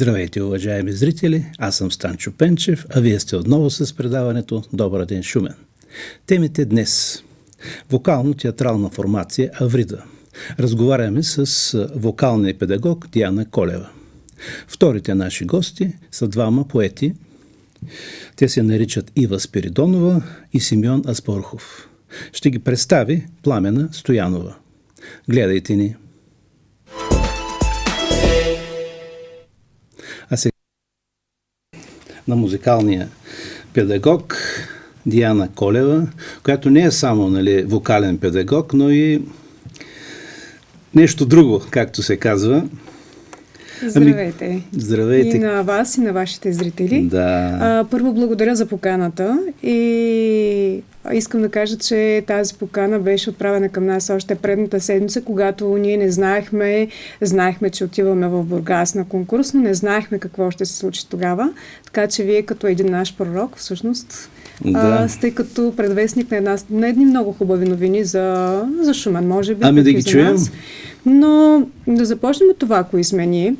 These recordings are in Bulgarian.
Здравейте, уважаеми зрители! Аз съм Станчо Пенчев, а вие сте отново с предаването Добър ден, Шумен. Темите днес. Вокално-театрална формация Аврида. Разговаряме с вокалния педагог Диана Колева. Вторите наши гости са двама поети. Те се наричат Ива Спиридонова и Симеон Аспарухов. Ще ги представи Пламена Стоянова. Гледайте ни! А сега на музикалния педагог Диана Колева, която не е само вокален педагог, но и нещо друго, както се казва. Здравейте! Здравейте! И на вас, и на вашите зрители. Да. Първо благодаря за поканата и искам да кажа, че тази покана беше отправена към нас още предната седмица, когато ние не знаехме, че отиваме в Бургас на конкурс, но не знаехме какво ще се случи тогава. Така че вие като един наш пророк, всъщност, сте като предвестник на едни много хубави новини за Шумен, може би. Ами да ги чуем. Но да започнем от това, кои сме ние.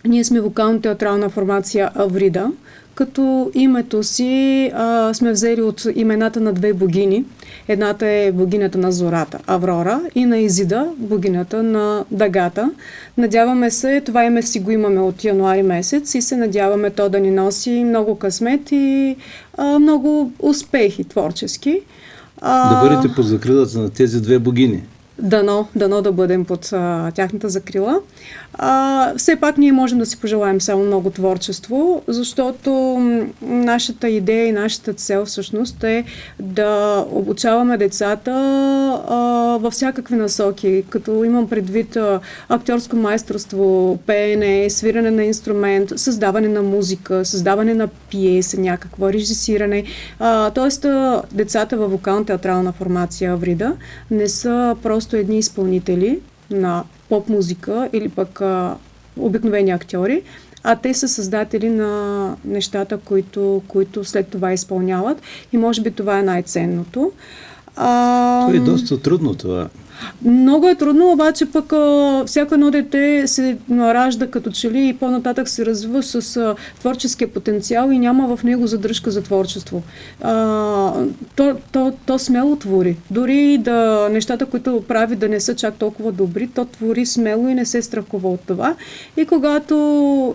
Ние сме вокално-театрална формация Аврида, като името си сме взели от имената на две богини. Едната е богинята на зората, Аврора, и на Изида, богинята на дъгата. Надяваме се, това име си го имаме от януари месец и се надяваме то да ни носи много късмет и много успехи творчески. Да бъдете под закрилата на тези две богини. Дано да бъдем под тяхната закрила. Все пак ние можем да си пожелаем само много творчество, защото нашата идея и нашата цел всъщност е да обучаваме децата във всякакви насоки, като имам предвид актьорско майсторство, пеене, свиране на инструмент, създаване на музика, създаване на пиеса, някаква режисиране. Тоест, децата във вокално-театрална формация Аврида не са просто едни изпълнители на поп-музика или пък обикновени актьори, а те са създатели на нещата, които след това изпълняват. И може би това е най-ценното. Това е доста трудно това. Много е трудно, обаче пък всяко едно дете се ражда като че ли и по-нататък се развива с творческия потенциал и няма в него задръжка за творчество. То смело твори. Дори да нещата, които прави да не са чак толкова добри, то твори смело и не се страхува от това. И когато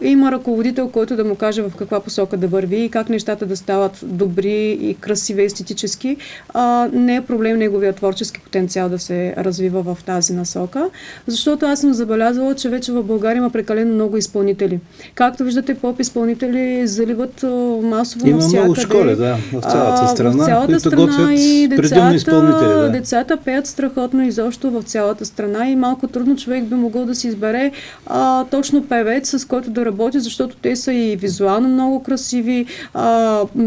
има ръководител, който да му каже в каква посока да върви и как нещата да стават добри и красиви естетически, не е проблем неговия творчески потенциал да се развива в тази насока, защото аз съм забелязала, че вече в България има прекалено много изпълнители. Както виждате, поп-изпълнители заливат масово има навсякъде. Има много школи, в цялата страна, в цялата страна и децата пеят страхотно изобщо в цялата страна и малко трудно човек би могъл да си избере точно певец, с който да работи, защото те са и визуално много красиви,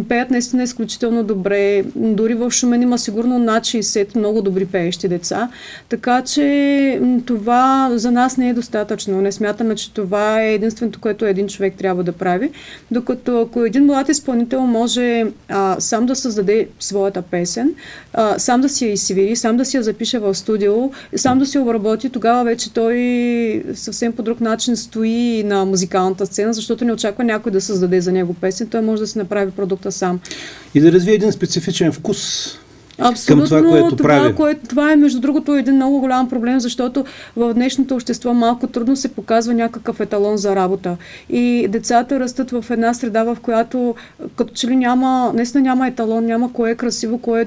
пеят наистина изключително добре. Дори в Шумен има сигурно над 60 много добри пеещи деца. Така че това за нас не е достатъчно. Не смятаме, че това е единственото, което един човек трябва да прави. Докато ако един млад изпълнител може сам да създаде своята песен, сам да си я изсвири, сам да си я запише в студио, сам да си я обработи, тогава вече той съвсем по друг начин стои на музикалната сцена, защото не очаква някой да създаде за него песен. Той може да си направи продукта сам. И да развие един специфичен вкус. Абсолютно, към това, което прави. Това е между другото един много голям проблем, защото в днешното общество малко трудно се показва някакъв еталон за работа. И децата растат в една среда, в която като че ли наистина няма еталон, няма кое е красиво, кое е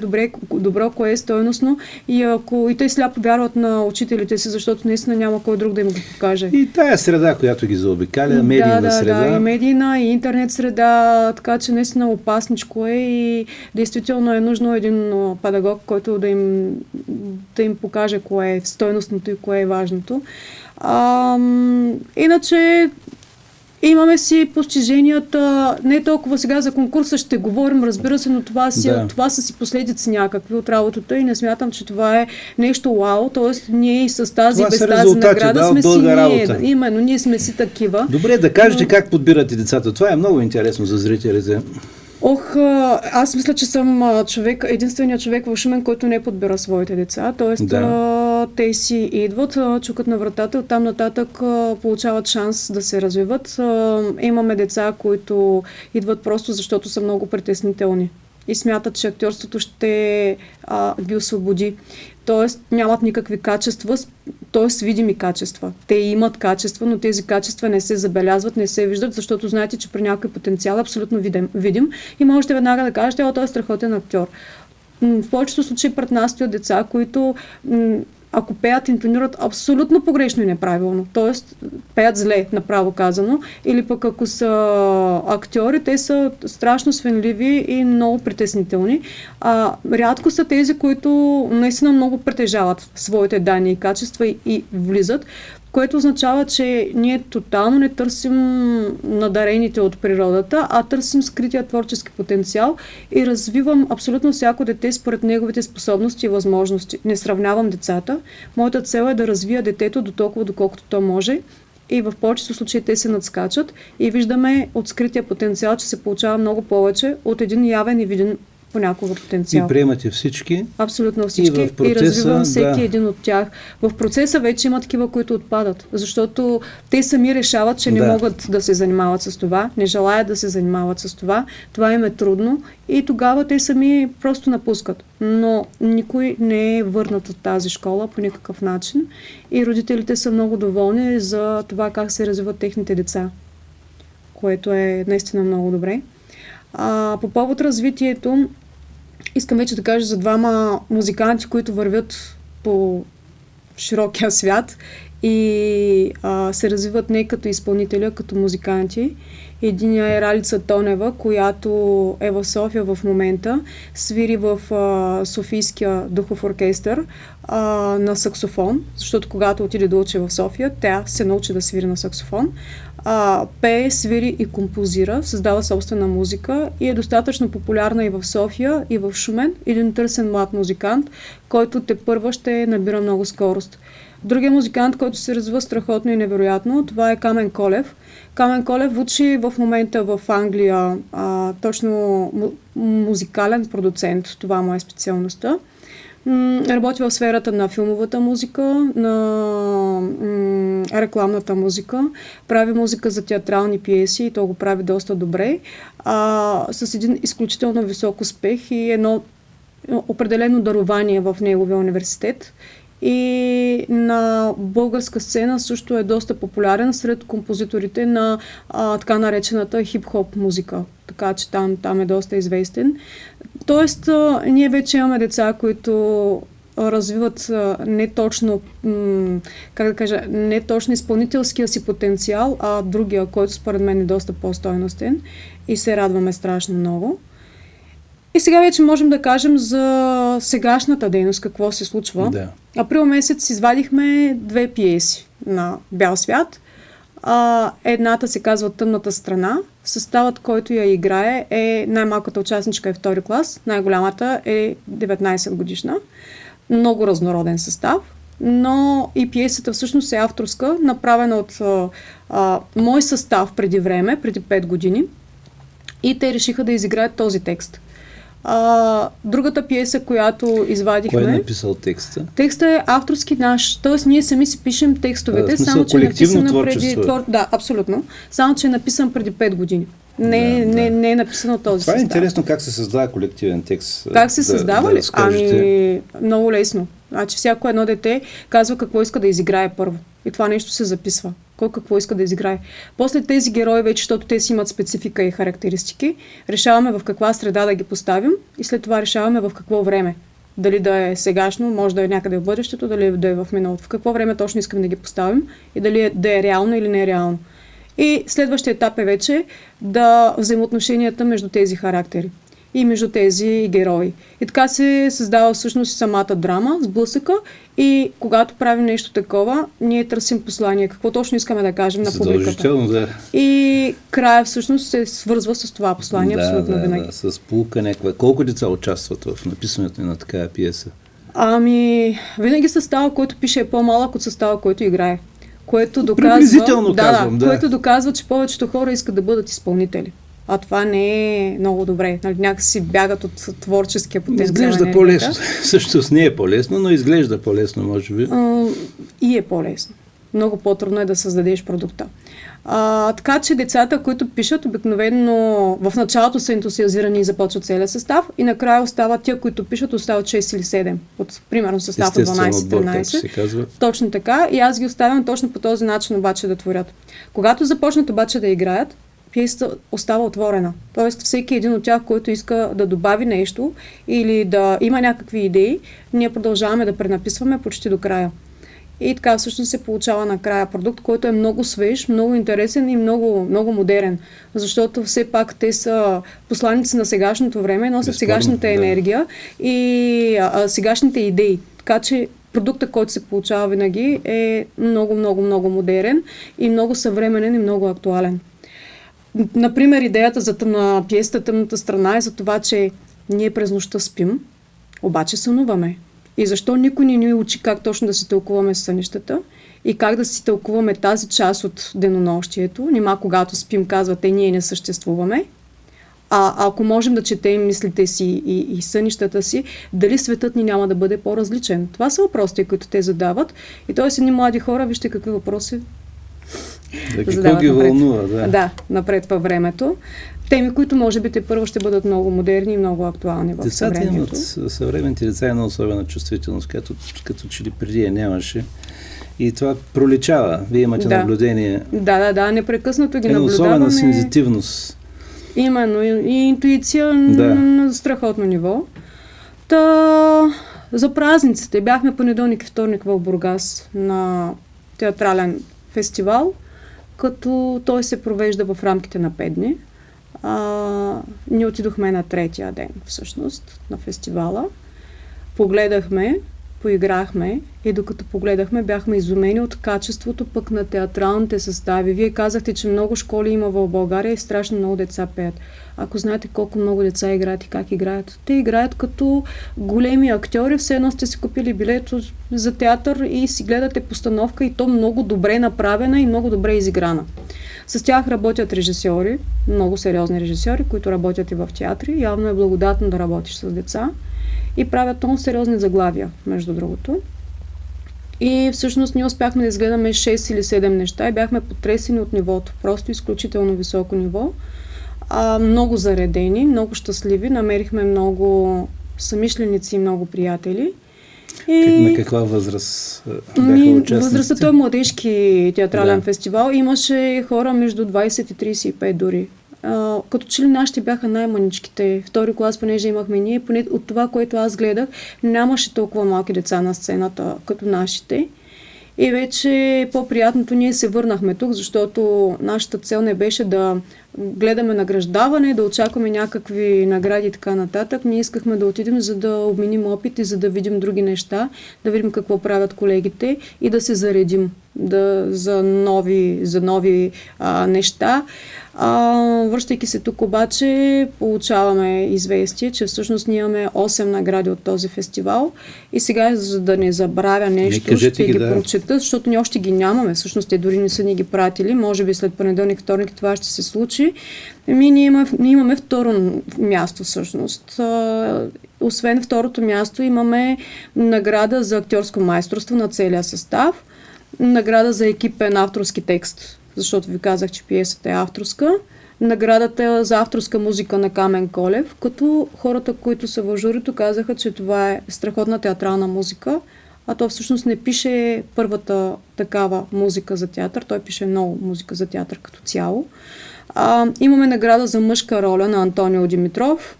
добро, кое е стойностно и те сляпо вярват на учителите си, защото наистина няма кой друг да им го покаже. И тая среда, която ги заобикаля, медийна среда. Да, и медийна, и интернет среда, така че наистина опасничко е и действително е нужно един педагог, който да им покаже кое е стойностното и кое е важното. Иначе имаме си постиженията, не толкова сега за конкурса ще говорим, разбира се, но това са си последици някакви от работата и не смятам, че това е нещо вау, т.е. ние и с тази без тази награда сме си ние. Именно, ние сме си такива. Добре, да кажете как подбирате децата. Това е много интересно за зрителите. Аз мисля, че съм единственият човек в Шумен, който не подбира своите деца. Тоест, те си идват, чукат на вратата, оттам нататък получават шанс да се развиват. Имаме деца, които идват просто защото са много притеснителни и смятат, че актьорството ще ги освободи. Тоест нямат никакви качества, т.е. видими качества. Те имат качества, но тези качества не се забелязват, не се виждат, защото знаете, че при някой потенциал е абсолютно видим и можете веднага да кажете, той е страхотен актьор. В повечето случаи пред нас стоят деца, които ако пеят, интонират абсолютно погрешно и неправилно. Тоест, пеят зле, направо казано. Или пък ако са актьори, те са страшно свенливи и много притеснителни. Рядко са тези, които наистина много притежават своите данни и качества и влизат, което означава, че ние тотално не търсим надарените от природата, а търсим скрития творчески потенциал и развивам абсолютно всяко дете според неговите способности и възможности. Не сравнявам децата. Моята цел е да развия детето до толкова, доколкото то може, и в повечето случаи те се надскачат и виждаме от скрития потенциал, че се получава много повече от един явен и виден понякога потенциал. И приемате всички. Абсолютно всички. И развивам всеки един от тях. В процеса вече има такива, които отпадат, защото те сами решават, че не могат да се занимават с това, не желаят да се занимават с това, това им е трудно и тогава те сами просто напускат. Но никой не е върнат от тази школа по никакъв начин и родителите са много доволни за това как се развиват техните деца, което е наистина много добре. По повод развитието, искам вече да кажа за двама музиканти, които вървят по широкия свят и се развиват не като изпълнители, а като музиканти. Единия е Ралица Тонева, която е в София в момента, свири в Софийския духов оркестър на саксофон, защото когато отиде да учи в София, тя се научи да свири на саксофон. Пее, свири и композира, създава собствена музика и е достатъчно популярна и в София, и в Шумен. Един търсен млад музикант, който тепърва ще набира много скорост. Другия музикант, който се развива страхотно и невероятно, това е Камен Колев. Камен Колев учи в момента в Англия точно музикален продуцент, това му е специалността. Работи в сферата на филмовата музика, на рекламната музика, прави музика за театрални пиеси и то го прави доста добре, с един изключително висок успех и едно определено дарование в неговия университет. И на българска сцена също е доста популярен сред композиторите на така наречената хип-хоп музика. Така че там е доста известен. Тоест, ние вече имаме деца, които развиват не точно, не точно изпълнителския си потенциал, а другия, който според мен е доста по-стойностен и се радваме страшно много. И сега вече можем да кажем за сегашната дейност, какво се случва. Да. Април месец извадихме 2 пиеси на бял свят. Едната се казва Тъмната страна. Съставът, който я играе, е най-малката участничка е 2-ти клас, най-голямата е 19 годишна. Много разнороден състав, но и пиесата всъщност е авторска, направена от мой състав преди време, преди 5 години. И те решиха да изиграят този текст. Другата пиеса, която извадихме... Кой е написал текста? Текстът е авторски наш, т.е. ние сами си пишем текстовете, само че е написано преди... Да, абсолютно. Само че е написан преди 5 години. Не е написано този състав. Това е интересно как се създава колективен текст. Как се създава ли? Много лесно. Значи всяко едно дете казва какво иска да изиграе първо. И това нещо се записва. Кой какво иска да изиграе. После тези герои вече, защото те си имат специфика и характеристики, решаваме в каква среда да ги поставим и след това решаваме в какво време. Дали да е сегашно, може да е някъде в бъдещето, дали да е в миналото. В какво време точно искаме да ги поставим и дали да е реално или не е реално. И следващия етап е вече да взаимоотношенията между тези характери и между тези герои. И така се създава всъщност самата драма, сблъсъка и когато правим нещо такова, ние търсим послание. Какво точно искаме да кажем на публиката. Да. И края всъщност се свързва с това послание абсолютно винаги. Да, с полука някаква. Колко деца участват в написането на такава пиеса? Винаги състава, който пише е по-малък от състава, който играе. Което доказва, казвам, което доказва, че повечето хора искат да бъдат изпълнители. А това не е много добре. Нали, някакси бягат от творческия потенциал. Изглежда по-лесно. Всъщност не е по-лесно, но изглежда по-лесно, може би. И е по-лесно. Много по-трудно е да създадеш продукта. Така че децата, които пишат, обикновено в началото са ентусиазирани и започват целия състав и накрая остават тия, които пишат, остават 6 или 7 от примерно състав от 12-13. Точно така. И аз ги оставям точно по този начин обаче да творят. Когато започнат обаче да играят, пиесата остава отворена. Тоест всеки един от тях, който иска да добави нещо или да има някакви идеи, ние продължаваме да пренаписваме почти до края. И така всъщност се получава накрая продукт, който е много свеж, много интересен и много, много модерен. Защото все пак те са посланици на сегашното време, носят сегашната енергия и сегашните идеи. Така че продуктът, който се получава винаги е много, много, много модерен и много съвременен и много актуален. Например, идеята на пиесата "Тъмната страна" е за това, че ние през нощта спим, обаче сънуваме. И защо никой не ни учи как точно да си тълкуваме сънищата и как да си тълкуваме тази част от денонощието. Нима когато спим, казвате, ние не съществуваме. Ако можем да четем мислите си и сънищата си, дали светът ни няма да бъде по-различен? Това са въпросите, които те задават. И т.е. едни млади хора, вижте какви въпроси какво ги вълнува, да, напред във времето. Теми, които може би те първо ще бъдат много модерни и много актуални в съвремието. Съвременните деца има особена чувствителност, като че ли преди я нямаше. И това проличава. Вие имате наблюдение. Да, непрекъснато ги наблюдаваме. Особена сензитивност. Именно. И интуиция на страхотно ниво. За празниците бяхме понеделник и вторник в Бургас на театрален фестивал, като той се провежда в рамките на 5 дни. Ние отидохме на 3-я ден, всъщност, на фестивала. Погледахме, поиграхме и докато погледахме, бяхме изумени от качеството пък на театралните състави. Вие казахте, че много школи има в България и страшно много деца пеят. Ако знаете колко много деца играят и как играят, те играят като големи актьори, все едно сте си купили билет за театър и си гледате постановка и то много добре направена и много добре изиграна. С тях работят режисьори, много сериозни режисьори, които работят и в театри. Явно е благодатно да работиш с деца. И правят много сериозни заглавия, между другото. И всъщност ние успяхме да изгледаме 6 или 7 неща и бяхме потресени от нивото. Просто изключително високо ниво. Много заредени, много щастливи. Намерихме много съмишленици и много приятели. На каква възраст бяха участниците? Възрастта е младежки театрален фестивал. Имаше хора между 20 и 35 дори. Като че ли нашите бяха най-маничките. Втори клас, понеже имахме ние, поне от това, което аз гледах, нямаше толкова малки деца на сцената, като нашите. И вече по-приятното ние се върнахме тук, защото нашата цел не беше да гледаме награждаване, да очакваме някакви награди и така нататък. Ние искахме да отидем, за да обменим опит и за да видим други неща, да видим какво правят колегите и да се заредим за нови неща. Връщайки се тук обаче, получаваме известие, че всъщност ние имаме 8 награди от този фестивал и сега, за да не забравя нещо, ще ги прочета, защото ние още ги нямаме. Всъщност те дори не са ни ги пратили. Може би след понеделник, вторник това ще се случи. Ние имаме второ място всъщност. Освен второто място имаме награда за актьорско майсторство на целия състав, награда за екипен авторски текст, защото ви казах, че пиесата е авторска. Наградата за авторска музика на Камен Колев, като хората, които са в журито, казаха, че това е страхотна театрална музика, а той всъщност не пише първата такава музика за театър, той пише много музика за театър като цяло. Имаме награда за мъжка роля на Антонио Димитров,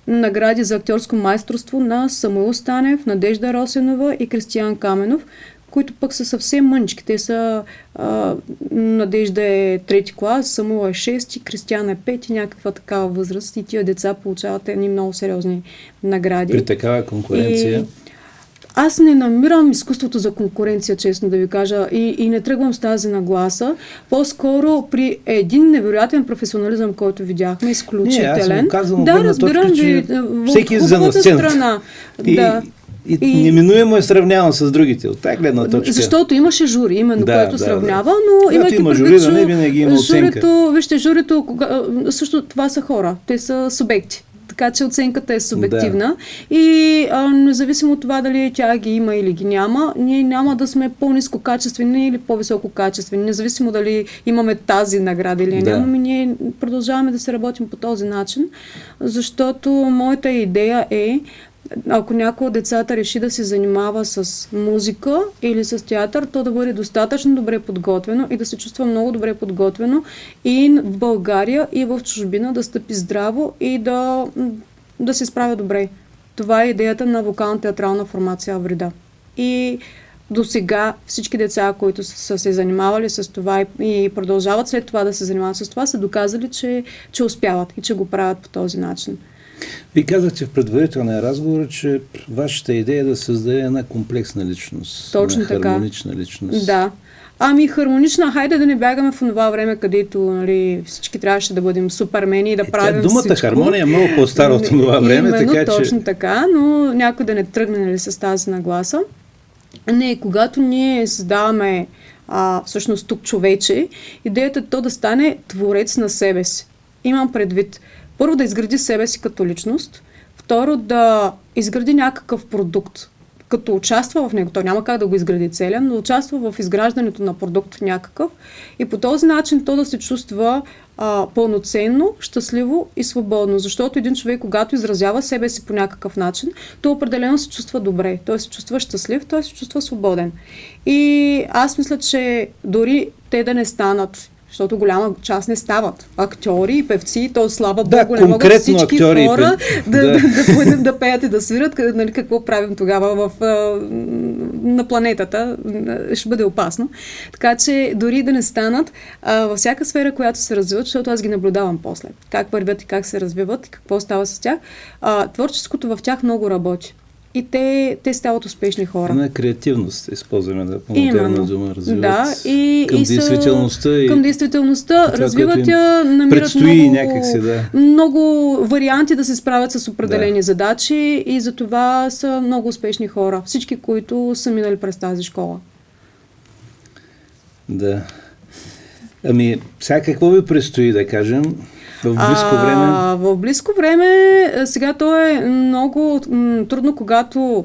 награди за актьорско майсторство на Самуил Станев, Надежда Росенова и Кристиян Каменов, които пък са съвсем мънички. Те са Надежда е 3-ти клас, Самуил е 6-ти, Кристиян е 5-ти, някаква такава възраст и тия деца получават едни много сериозни награди. При такава конкуренция? Аз не намирам изкуството за конкуренция, честно да ви кажа, и не тръгвам с тази нагласа. По-скоро при един невероятен професионализъм, който видяхме, изключителен. Да, разбирам ви. Всеки за на сцената. Да. И неминуемо е сравняван с другите. От тази гледна точка. Защото имаше жури, именно, което сравнява, но имайки има жури, да не винаги има оценка. Вижте, журито, също това са хора, те са субекти. Така че оценката е субективна и независимо от това дали тя ги има или ги няма, ние няма да сме по-ниско качествени или по-високо качествени, независимо дали имаме тази награда или нямаме, ние продължаваме да се работим по този начин, защото моята идея е, ако някой от децата реши да се занимава с музика или с театър, то да бъде достатъчно добре подготвено и да се чувства много добре подготвено и в България, и в чужбина, да стъпи здраво и да се справя добре. Това е идеята на вокално-театрална формация Аврида. И до сега всички деца, които са се занимавали с това и продължават след това да се занимават с това, са доказали, че успяват и че го правят по този начин. Вие казахте в предварителния разговор, че вашата идея е да създаде една комплексна личност. Точно една хармонична личност. Да. Хармонична, хайде да не бягаме в това време, където всички трябваше да бъдем супермени и да правим думата всичко. Хармония е много по-стара от това време. Именно, така, точно така, но някой да не тръгне с тази нагласа. Не, когато ние създаваме всъщност тук човече, идеята е то да стане творец на себе си. Имам предвид. Първо да изгради себе си като личност, второ да изгради някакъв продукт, като участва в него. То няма как да го изгради целен, но участва в изграждането на продукт някакъв и по този начин то да се чувства пълноценно, щастливо и свободно. Защото един човек, когато изразява себе си по някакъв начин, то определено се чувства добре. Той се чувства щастлив, той се чувства свободен. И аз мисля, че дори те да не станат, защото голяма част не стават актьори и певци, то слава Богу, не могат всички хора да пеят и да свират, нали, какво правим тогава на планетата, ще бъде опасно. Така че дори да не станат, във всяка сфера, която се развиват, защото аз ги наблюдавам после, как вървят и как се развиват и какво става с тях, творческото в тях много работи. И те стават успешни хора. На креативност използваме модерна дума, развиват към действителността. Към действителността, развиват я, намират много варианти да се справят с определени задачи и за това са много успешни хора. Всички, които са минали през тази школа. Да. Сега какво ви предстои, да кажем? В близко време? В близко време, сега то е много трудно, когато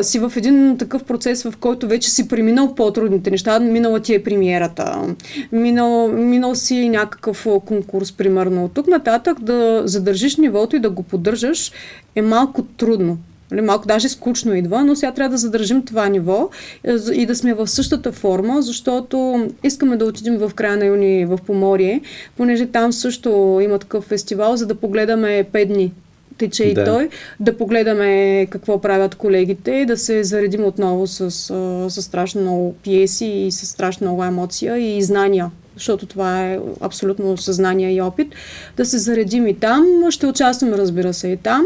си в един такъв процес, в който вече си преминал по-трудните неща. Минала ти е премиерата, минал си някакъв конкурс, примерно. От тук нататък да задържиш нивото и да го поддържаш е малко трудно. Малко даже скучно идва, но сега трябва да задържим това ниво и да сме в същата форма, защото искаме да отидем в края на юни в Поморие, понеже там също има такъв фестивал, за да погледаме 5 дни. Тече и той, да погледаме какво правят колегите, да се заредим отново с страшно много пиеси и с страшно много емоция и знания. Защото това е абсолютно съзнание и опит, да се заредим и там. Ще участваме, разбира се, и там.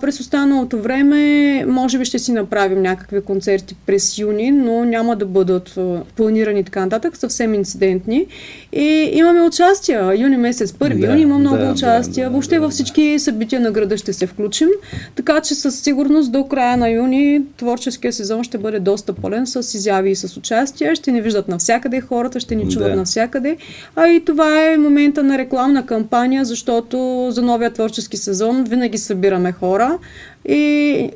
През останалото време, може би ще си направим някакви концерти през юни, но няма да бъдат планирани така нататък, съвсем инцидентни. И имаме участия. Юни месец, 1 юни има много участия. Въобще във всички събития на града ще се включим. Така че със сигурност до края на юни творческия сезон ще бъде доста пълен с изяви и с участия. Ще ни виждат навсякъде хората, ще ни чуват навсякъде. И това е момента на рекламна кампания, защото за новия творчески сезон винаги събираме хора и,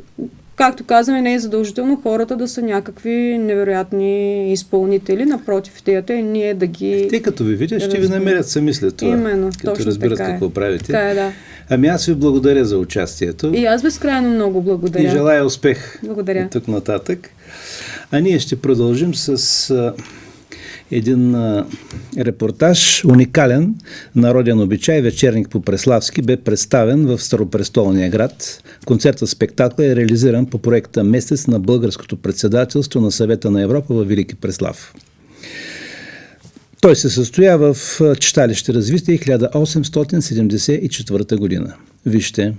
както казваме, не е задължително хората да са някакви невероятни изпълнители. Напротив, идеята е ние да ги... Те като ви видят, ще ви намерят сами след това. Именно, като точно разберат така какво правите. Така е, да. Аз ви благодаря за участието. И аз безкрайно много благодаря. И желая успех. Благодаря. От тук нататък. А ние ще продължим с един репортаж, уникален народен обичай, вечерник по Преславски, бе представен в Старопрестолния град. Концертът спектакъл е реализиран по проекта Месец на българското председателство на Съвета на Европа във Велики Преслав. Той се състоя в читалище Развитие 1874 година. Вижте.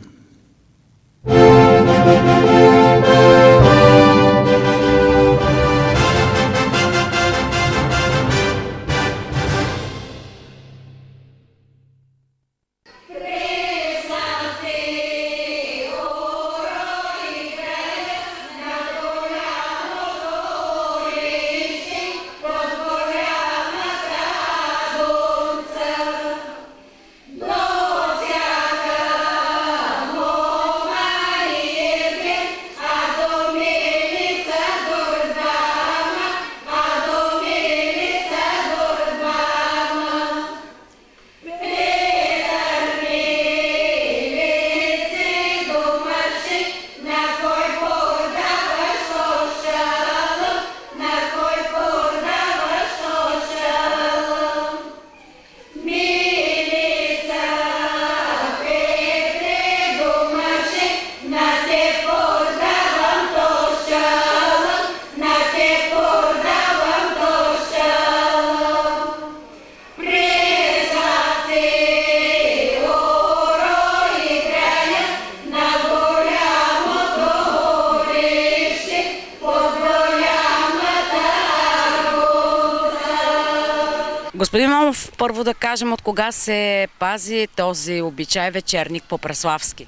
Господин Момов, първо да кажем от кога се пази този обичай вечерник по Преславски?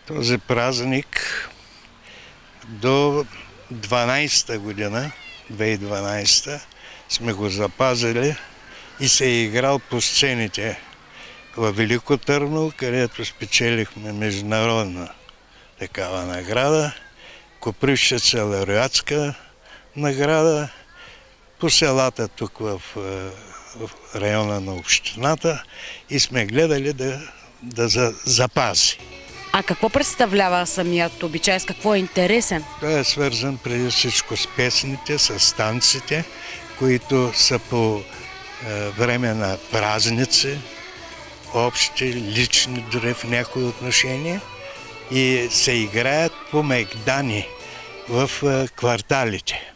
Този празник до 12-та година, 2012 сме го запазили и се е играл по сцените във Велико Търново, където спечелихме международна такава награда, Копривщица лауреатска награда, по селата тук в района на общината и сме гледали да запази. А какво представлява самият обичай? С какво е интересен? Той е свързан преди всичко с песните, с танците, които са по време на празници, общи, лични, дори в някои отношения, и се играят по мегдани в кварталите.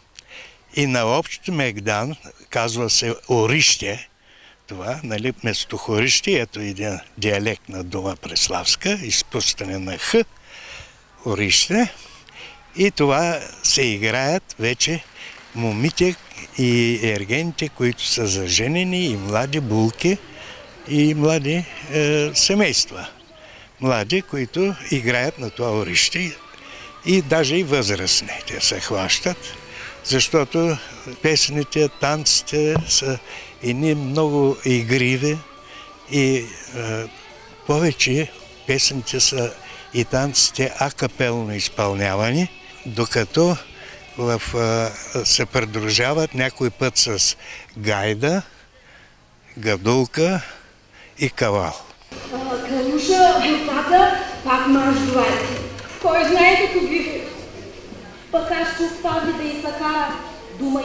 И на общ мегдан, казва се орище, това, нали, вместо хорище, ето един диалект на дума преславска, изпускане на х, орище, и това се играят вече момите и ергените, които са заженени, и млади булки, и млади семейства. Млади, които играят на това орище, и даже и възрастни те се хващат, защото песните, танците са едни много игриви и повече песните са и танците акапелно изпълнявани, докато се придружават някой път с гайда, гадулка и кавал. Калуша, бутата, пак маш дуайки. Кой знае като бих? Пък аз ще остави да изсакара. Думай,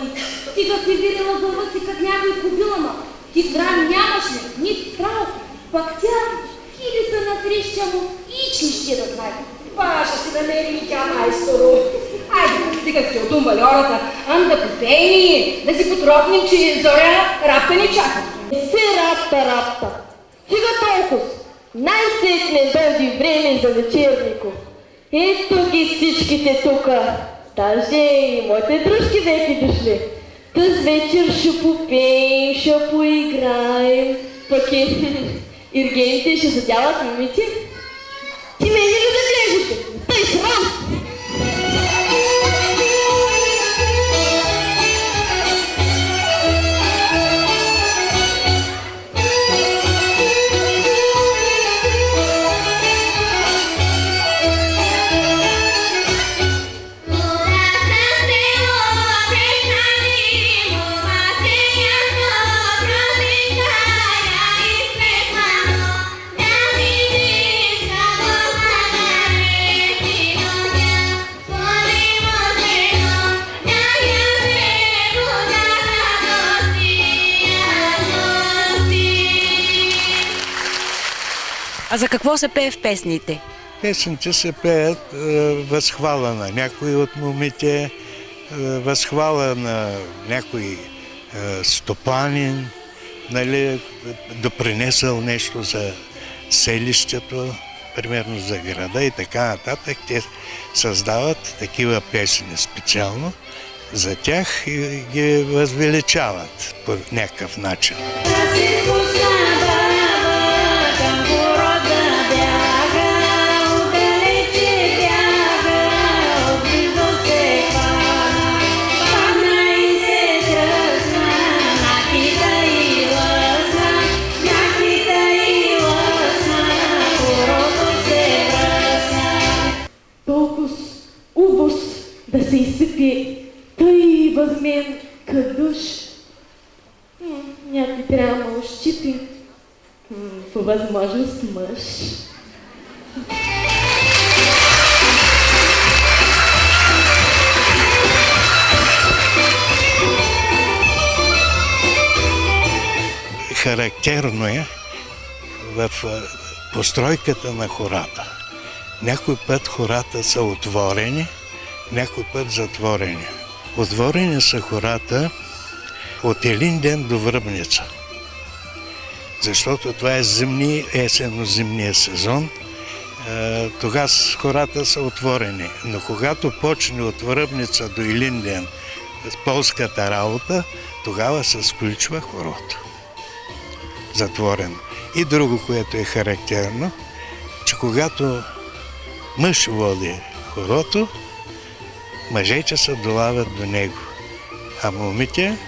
стига си видела дълба си като някой кобила, ма. Ти срам нямаш ли? Нито страх. Пък тя, или са на среща му, ични ще да знае. Баша си намери и тя майсторо. Айде, стига си от умалерата, ам да попейни, да си потропнем, че Зоря рапта ни чака. Не се рапта. Стига толкова. Най-сетне дойде време за вечернико. Ето ги всичките тука. Даже и моите дружки веки дошли. Тъс вечер ще попеем, ще поиграем. Пък иргените ще задяват момите. Ти мене ли да глеждате? Тъй срам! А за какво се пее в песните? Песните се пеят възхвала на някой от момите, възхвала на някой стопанин, нали, допринесъл нещо за селището, примерно за града и така нататък. Те създават такива песни специално за тях и ги възвеличават по някакъв начин. Да се изсипи тъй възмен кадуш. Някой трябва да ме ощипи. По възможност мъж. Характерно е в постройката на хората. Някой път хората са отворени, някой път затворени. Отворени са хората от Илинден до Връбница, защото това е есенно-зимния сезон. Тогава хората са отворени, но когато почне от Връбница до Илинден полската работа, тогава се сключва хорото. Затворено. И друго, което е характерно, че когато мъж води хорото, мъжете се долавят до него. А момите,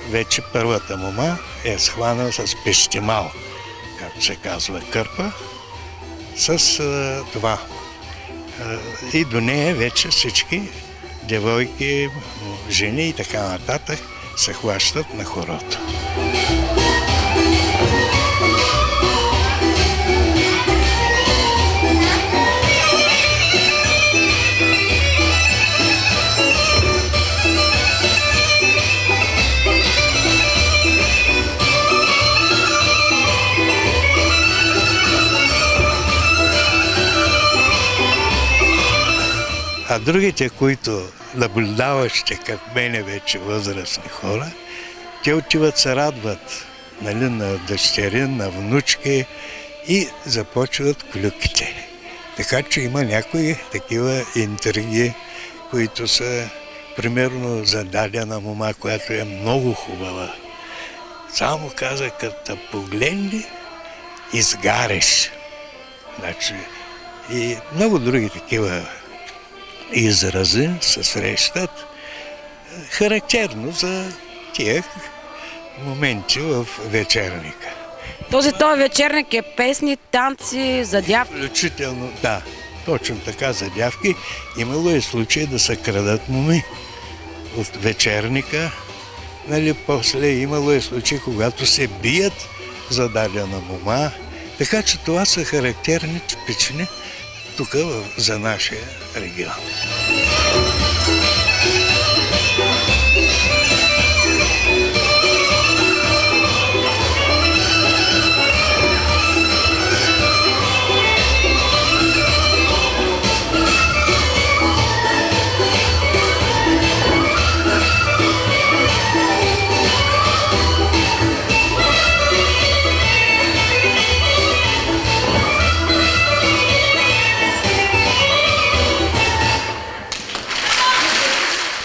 вече първата мома е схванала с пещимал, както се казва кърпа, с това. И до нея вече всички девойки, жени и така нататък се хващат на хорото. А другите, които наблюдаващи, как мене вече възрастни хора, те отиват се радват, нали, на дъщерин, на внучки и започват клюките. Така че има някои такива интриги, които са примерно за дадена мома, която е много хубава. Само каза, като те погледни, изгареш. Значи, и много други такива изрази се срещат, характерно за тия моменти в вечерника. Този вечерник е песни, танци, задявки. Включително, да, точно така, задявки. Имало е случай да се крадат моми от вечерника. Нали, после имало е случай, когато се бият за дадена мома. Така че това са характерни, типични тук за нашия регион.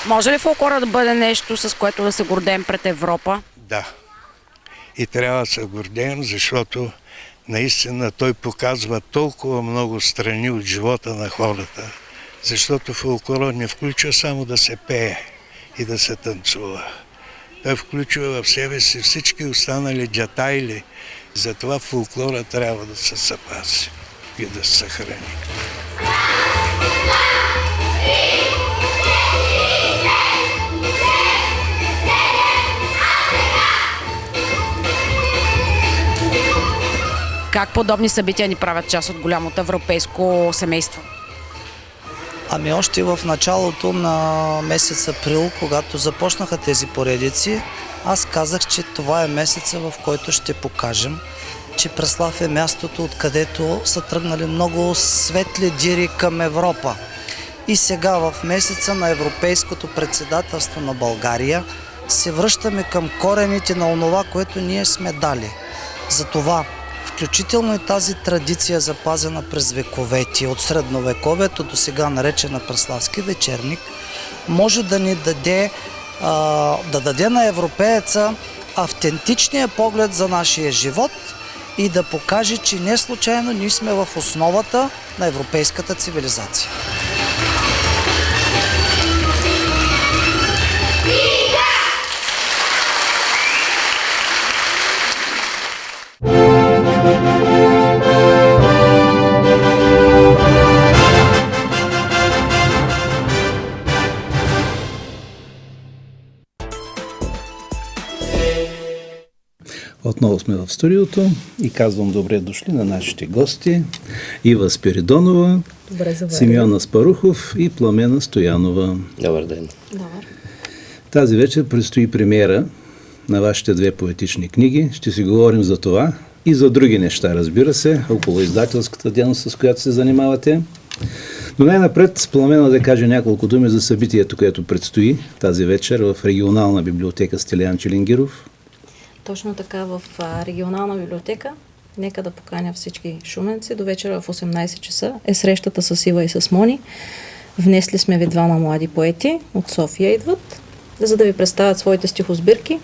Може ли фолклора да бъде нещо, с което да се гордеем пред Европа? Да. И трябва да се гордеем, защото наистина той показва толкова много страни от живота на хората. Защото фолклора не включва само да се пее и да се танцува. Той включва в себе си всички останали детайли. Затова фолклора трябва да се запази и да се съхрани. Как подобни събития ни правят част от голямото европейско семейство? Ами още в началото на месец април, когато започнаха тези поредици, аз казах, че това е месеца, в който ще покажем, че Преслав е мястото, откъдето са тръгнали много светли дири към Европа. И сега в месеца на европейското председателство на България се връщаме към корените на онова, което ние сме дали. Затова включително и тази традиция, запазена през вековете, от средновековието до сега наречена Преславски вечерник, може да ни даде, да даде на европееца автентичния поглед за нашия живот и да покаже, че не случайно ние сме в основата на европейската цивилизация. Отново сме в студиото и казвам добре дошли на нашите гости Ива Спиридонова, Симеон Аспарухов и Пламена Стоянова. Добър ден. Добър. Тази вечер предстои премиера на вашите две поетични книги. Ще си говорим за това и за други неща, разбира се, около издателската дейност, с която се занимавате. Но най-напред с Пламена да каже няколко думи за събитието, което предстои тази вечер в регионална библиотека Стилиян Чилингиров. Точно така, в регионална библиотека. Нека да поканя всички шуменци. До вечера в 18 часа е срещата с Ива и с Мони. Внесли сме ви двама млади поети, от София идват, за да ви представят своите стихосбирки,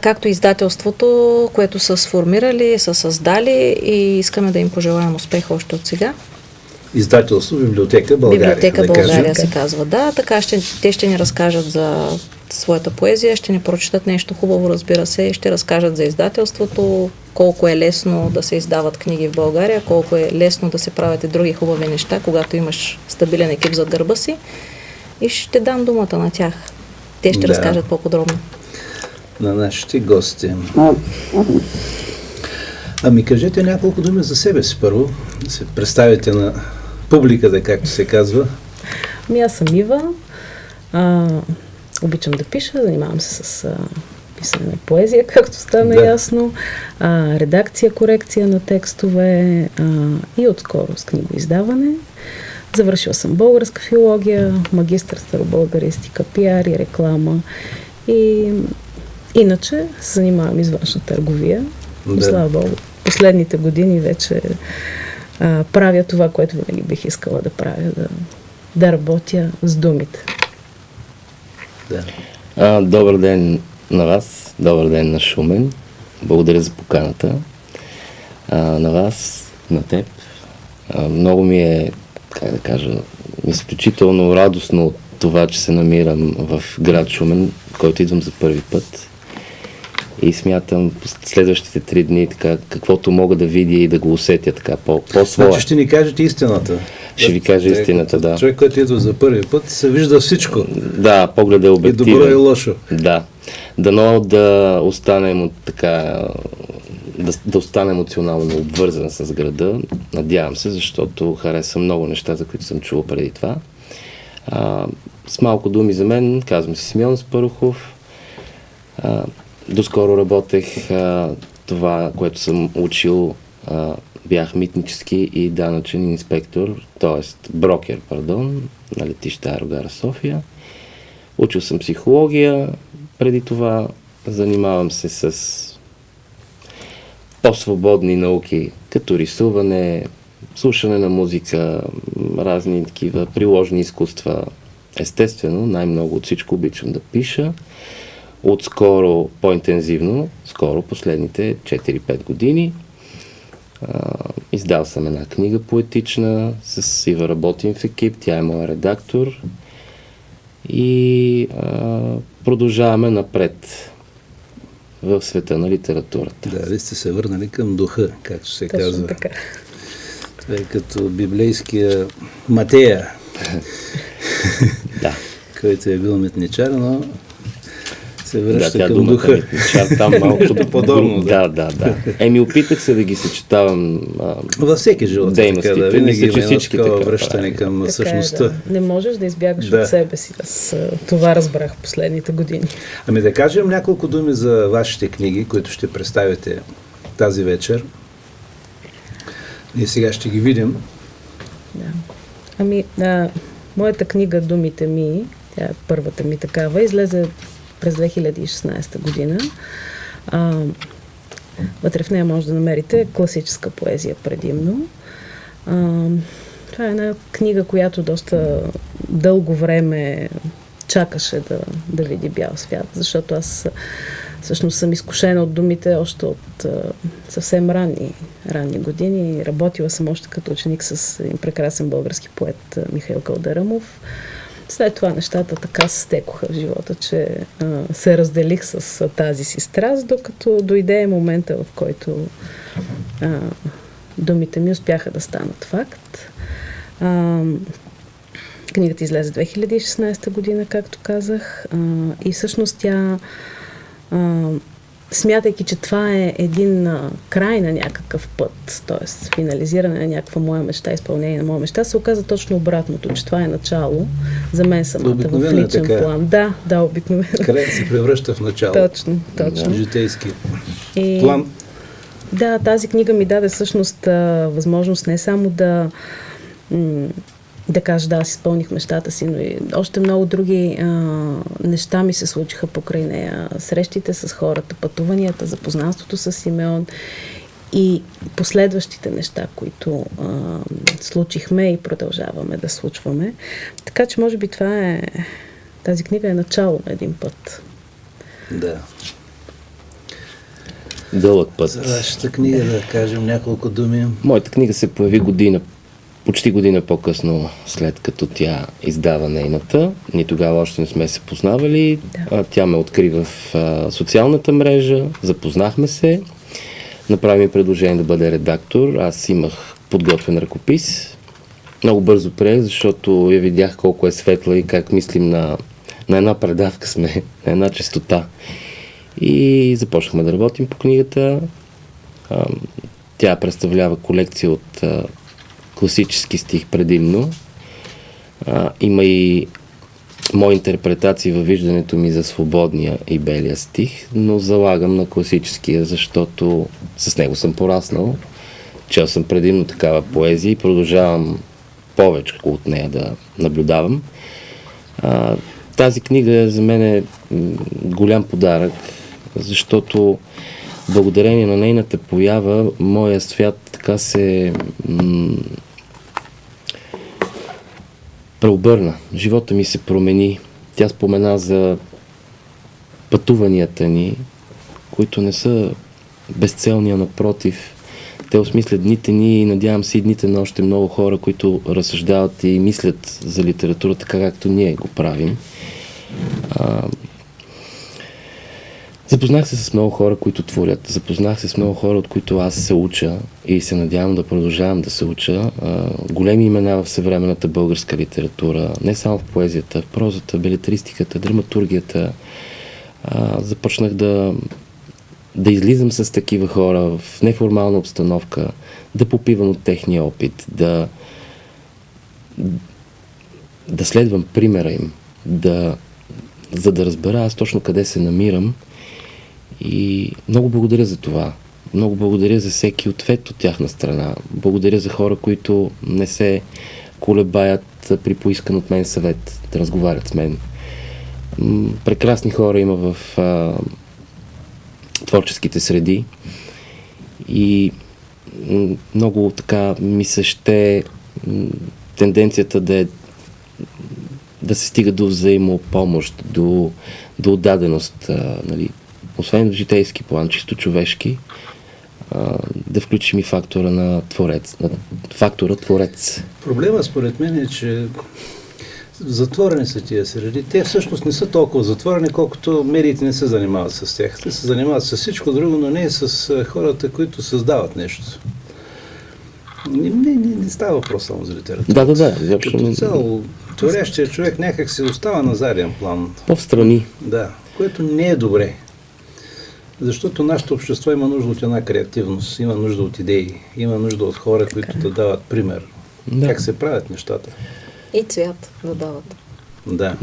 както и издателството, което са сформирали, са създали и искаме да им пожелаем успех още от сега. Издателство Библиотека България. Библиотека България се казва, да. Така те ще ни разкажат за своята поезия, ще ни прочитат нещо хубаво, разбира се, ще разкажат за издателството, колко е лесно да се издават книги в България, колко е лесно да се правят и други хубави неща, когато имаш стабилен екип зад гърба си. И ще дам думата на тях. Те ще разкажат по-подробно. На нашите гости. Ами кажете няколко думи за себе си първо, да се представите на публиката, както се казва. Аз съм Ива. Обичам да пиша, занимавам се с писане на поезия, както стана ясно, редакция, корекция на текстове и отскоро с книгоиздаване. Завършила съм българска филология, магистър старобългаристика, пиар и реклама. И иначе се занимавам с външна търговия. Но, слава Богу, последните години вече правя това, което винаги бих искала да правя, да работя с думите. Добър ден на вас, добър ден на Шумен. Благодаря за поканата. На вас, на теб. Много ми е, изключително радостно от това, че се намирам в град Шумен, в който идвам за първи път. И смятам следващите 3 дни така, каквото мога да видя и да го усетя така по-своя. Значи ще ни кажете истината. Ще ви кажа истината, да. Човек, който идва за първи път, се вижда всичко. Да, погледът е обективен. И добро и лошо. Да. Дано да остане така, да остане емоционално обвързан с града. Надявам се, защото харесвам много неща, за които съм чувал преди това. С малко думи за мен, казвам се Симеон Спарухов. Доскоро работех това, което съм учил, бях митнически и данъчен инспектор, т.е. брокер, на летище Аерогара София. Учил съм психология, преди това занимавам се с по-свободни науки, като рисуване, слушане на музика, разни такива приложни изкуства. Естествено, най-много от всичко обичам да пиша. Отскоро по-интензивно, последните 4-5 години. Издал съм една книга поетична, с Ива работим в екип, тя е моя редактор и продължаваме напред в света на литературата. Да, вие сте се върнали към духа, както се казва. Така. Това е като библейския Матея, който е бил митничар, но се връща към духа. Там малко подобно. Да. Опитах се да ги съчетавам във всеки живот. Дейностите. Да, винаги има всички такова връщане към същността. Не можеш да избягаш от себе си. Аз това разбрах последните години. Ами да кажем няколко думи за вашите книги, които ще представите тази вечер. Ние сега ще ги видим. Да. Моята книга "Думите ми", тя е първата ми такава, излезе през 2016 година. Вътре в нея може да намерите класическа поезия предимно. Това е една книга, която доста дълго време чакаше да види бял свят, защото аз всъщност съм изкушена от думите още от съвсем ранни години. Работила съм още като ученик с един прекрасен български поет Михаил Калдерамов. След това нещата така се стекоха в живота, че се разделих с тази си страст, докато дойде момента, в който думите ми успяха да станат факт. Книгата излезе 2016 година, както казах, и всъщност тя, смятайки, че това е един край на някакъв път, т.е. финализиране на някаква моя мечта, изпълнение на моя мечта, се оказа точно обратното, че това е начало за мен самата в личен план. Да, обикновено. Къде се превръща в начало. Точно. Житейски план. Да, тази книга ми даде всъщност възможност не само да кажа, аз изпълних мечтата си, но и още много други неща ми се случиха покрай нея. Срещите с хората, пътуванията, запознанството с Симеон и последващите неща, които случихме и продължаваме да случваме. Така че може би тази книга е начало на един път. Да. Дълъг път. За вашата книга да кажем няколко думи. Моята книга се появи почти година по-късно, след като тя издава нейната. Ние тогава още не сме се познавали. Да. Тя ме откри в социалната мрежа, запознахме се, направи ми предложение да бъде редактор. Аз имах подготвен ръкопис. Много бързо приех, защото я видях колко е светла и как мислим на една предавка сме, на една честота. И започнахме да работим по книгата. Тя представлява колекция от класически стих предимно. Има и мои интерпретации във виждането ми за свободния и белия стих, но залагам на класическия, защото с него съм пораснал. Чел съм предимно такава поезия и продължавам повече от нея да наблюдавам. Тази книга за мен е голям подарък, защото благодарение на нейната поява моя свят така се преобърна. Живота ми се промени. Тя спомена за пътуванията ни, които не са безцелни, а напротив. Те осмислят дните ни и надявам се и дните на още много хора, които разсъждават и мислят за литература така, както ние го правим. Запознах се с много хора, които творят. Запознах се с много хора, от които аз се уча и се надявам да продължавам да се уча. Големи имена в съвременната българска литература, не само в поезията, в прозата, белетристиката, драматургията. Започнах да излизам с такива хора в неформална обстановка, да попивам от техния опит, да следвам примера им, за да разбера аз точно къде се намирам. И много благодаря за това. Много благодаря за всеки ответ от тяхна страна. Благодаря за хора, които не се колебаят при поискан от мен съвет, да разговарят с мен. Прекрасни хора има в творческите среди и много така ми се ще тенденцията да се стига до взаимопомощ, до отдаденост, нали, освен в житейски план, чисто човешки, да включим и фактора творец. Проблема според мен е, че затворени са тия среди. Те всъщност не са толкова затворени, колкото медиите не се занимават с тях. Те се занимават с всичко друго, но не с хората, които създават нещо. Не става въпрос само за литература. Да. Като цяло, творящия човек някак се остава на заден план. По-встрани. Да, което не е добре. Защото нашето общество има нужда от една креативност, има нужда от идеи, има нужда от хора, които да дават пример. Да. Как се правят нещата. И цвят да дават. Да.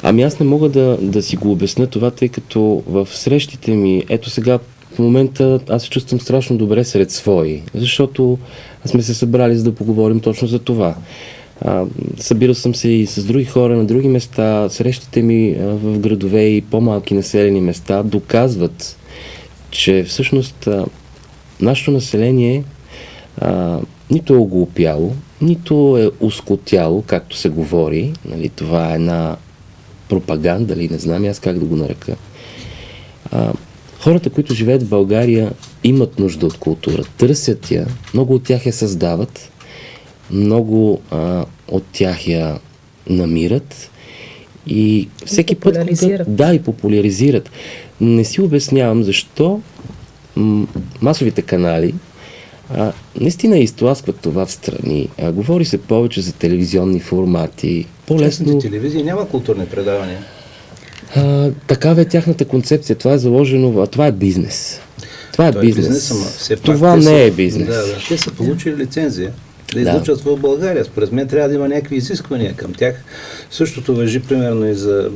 Ами аз не мога да си го обясня това, тъй като в срещите ми, ето сега в момента аз се чувствам страшно добре сред свои, защото сме се събрали за да поговорим точно за това. Събирал съм се и с други хора на други места. Срещите ми в градове и по-малки населени места доказват, че всъщност нашето население нито е оглупяло, нито е ускотяло, както се говори. Нали, това е една пропаганда, или не знам аз как да го нарека. Хората, които живеят в България, имат нужда от култура, търсят я, много от тях я създават, много от тях я намират и всеки път... и популяризират. Не си обяснявам защо масовите канали наистина изтласкват това в страни. Говори се повече за телевизионни формати. По-лесно... телевизии няма културни предавания. Такава е тяхната концепция. Това е заложено, това е бизнес. Това е бизнес. Това не е бизнес. Да. Те са получили лицензия да излучат в България. Според мен трябва да има някакви изисквания към тях. Същото важи примерно и за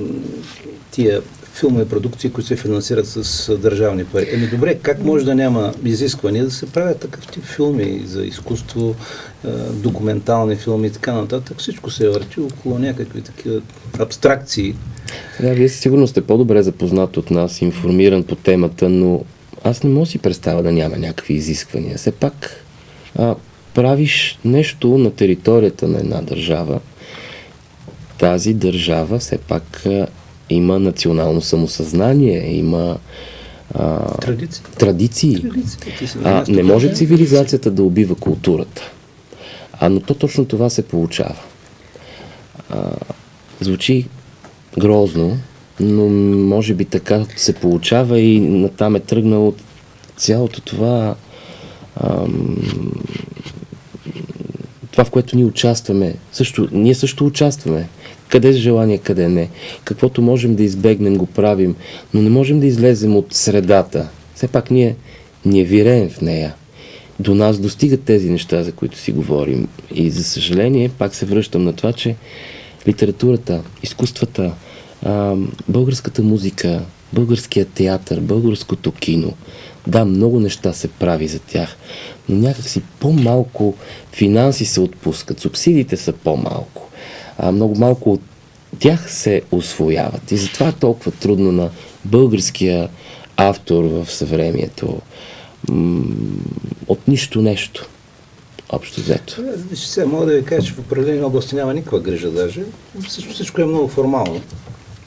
тия филмови продукции, които се финансират с държавни пари. Добре, как може да няма изисквания да се правят такъв тип филми за изкуство, документални филми и така нататък? Всичко се върти около някакви такива абстракции. Вие сигурно сте по-добре запознат от нас, информиран по темата, но аз не мога си представя да няма някакви изисквания. Все пак правиш нещо на територията на една държава. Тази държава все пак има национално самосъзнание, има традиции. Не може цивилизацията да убива културата. Но то точно това се получава. Звучи грозно, но може би така се получава и натам е тръгнало цялото това, това, в което ние участваме. Ние също участваме. Къде е желание, къде не. Каквото можем да избегнем, го правим, но не можем да излезем от средата. Все пак ние виреем в нея. До нас достигат тези неща, за които си говорим. И за съжаление, пак се връщам на това, че литературата, изкуствата, българската музика, българският театър, българското кино, да, много неща се прави за тях, но някакси по-малко финанси се отпускат, субсидиите са по-малко, много малко от тях се усвояват и затова е толкова трудно на българския автор в съвремието от нищо нещо. Общо взето. Сега мога да ви кажа, че в определени области няма никаква грижа даже. Всичко е много формално.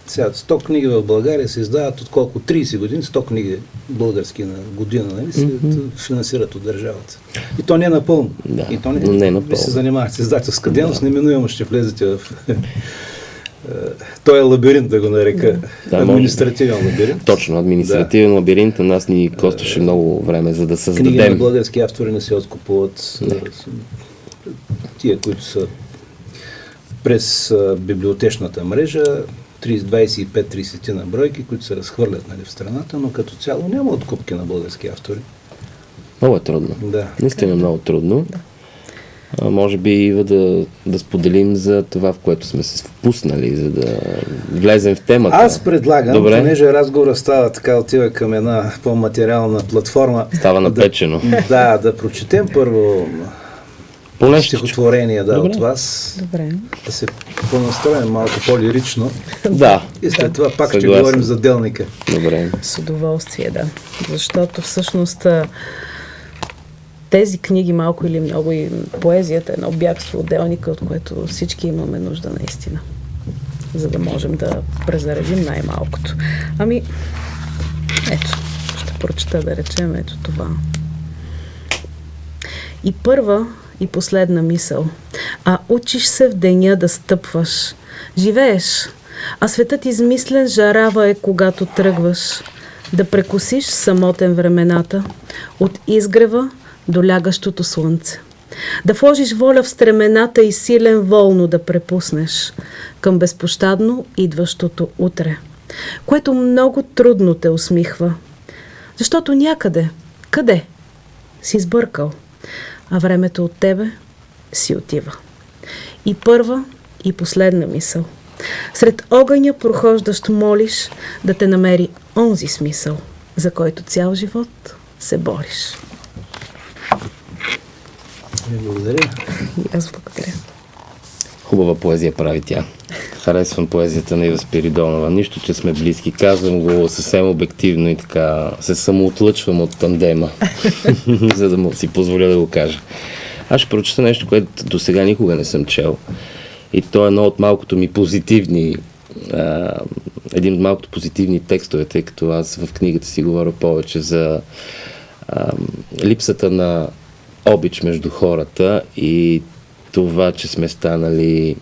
Сега 100 книги в България се издават от колко 30 години, 100 книги български на година, нали, се финансират от държавата. И то не е напълно. Да, и то не е напълно. Ви се занимавате с издателска дейност, неминуемо ще влезете в той е лабиринт, да го нарека. Административен лабиринт. Точно, административен лабиринт. На нас ни костваше много време, за да създадем. Книги на български автори не се откупуват. Тия, които са през библиотечната мрежа, 25-30 на бройки, които се разхвърлят, нали, в страната, но като цяло няма откупки на български автори. Много е трудно. Да. Наистина много трудно. Може би Ива да споделим за това, в което сме се впуснали, за да влезем в темата. Аз предлагам, понеже разговорът става така, отива към една по-материална платформа. Става напечено. Да прочетем първо стихотворение от вас. Добре. Да се понастроим малко по-лирично. Да. И след това пак ще говорим за Делника. Добре. С удоволствие, да. Защото всъщност тези книги, малко или много, и поезията е едно бягство от Делника, от което всички имаме нужда наистина, за да можем да презаредим най-малкото. Ето, ще прочета, да речем, ето това. И първа и последна мисъл. Учиш се в деня да стъпваш. Живееш, а светът измислен жарава е, когато тръгваш. Да прекосиш самотен времената, от изгрева до лягащото слънце. Да вложиш воля в стремената и силен волно да препуснеш към безпощадно идващото утре, което много трудно те усмихва. Защото някъде, къде, си сбъркал, а времето от тебе си отива. И първа и последна мисъл. Сред огъня прохождащ молиш да те намери онзи смисъл, за който цял живот се бориш. Благодаря. Аз благодаря. Хубава поезия прави тя. Харесвам поезията на Ива Спиридонова. Нищо, че сме близки. Казвам го съвсем обективно и така се самоотлъчвам от тандема, за да си позволя да го кажа. Аз ще прочета нещо, което до сега никога не съм чел. И то е едно от малкото ми позитивни, един от малкото позитивни текстове, тъй като аз в книгата си говоря повече за липсата на обич между хората и това, че сме станали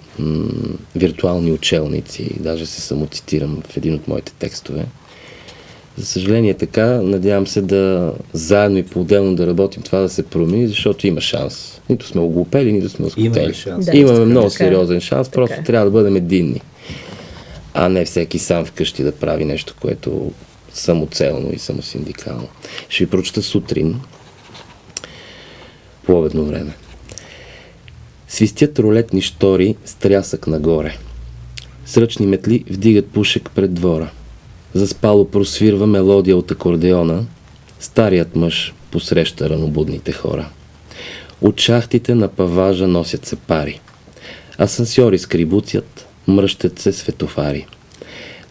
виртуални учелници. Даже се самоцитирам в един от моите текстове. За съжаление така, надявам се да заедно и по-отделно да работим това да се промени, защото има шанс. Нито сме оглупели, нито сме оскотели. Имаме много сериозен шанс, просто трябва да бъдем единни. А не всеки сам вкъщи да прави нещо, което самоцелно и самосиндикално. Ще ви прочета сутрин, по обедно време. Свистят рулетни штори с трясък нагоре. С ръчни метли вдигат пушек пред двора. Заспало просвирва мелодия от акордеона. Старият мъж посреща ранобудните хора. От шахтите на паважа носят се пари. Асансьори скрибуцят, мръщат се светофари.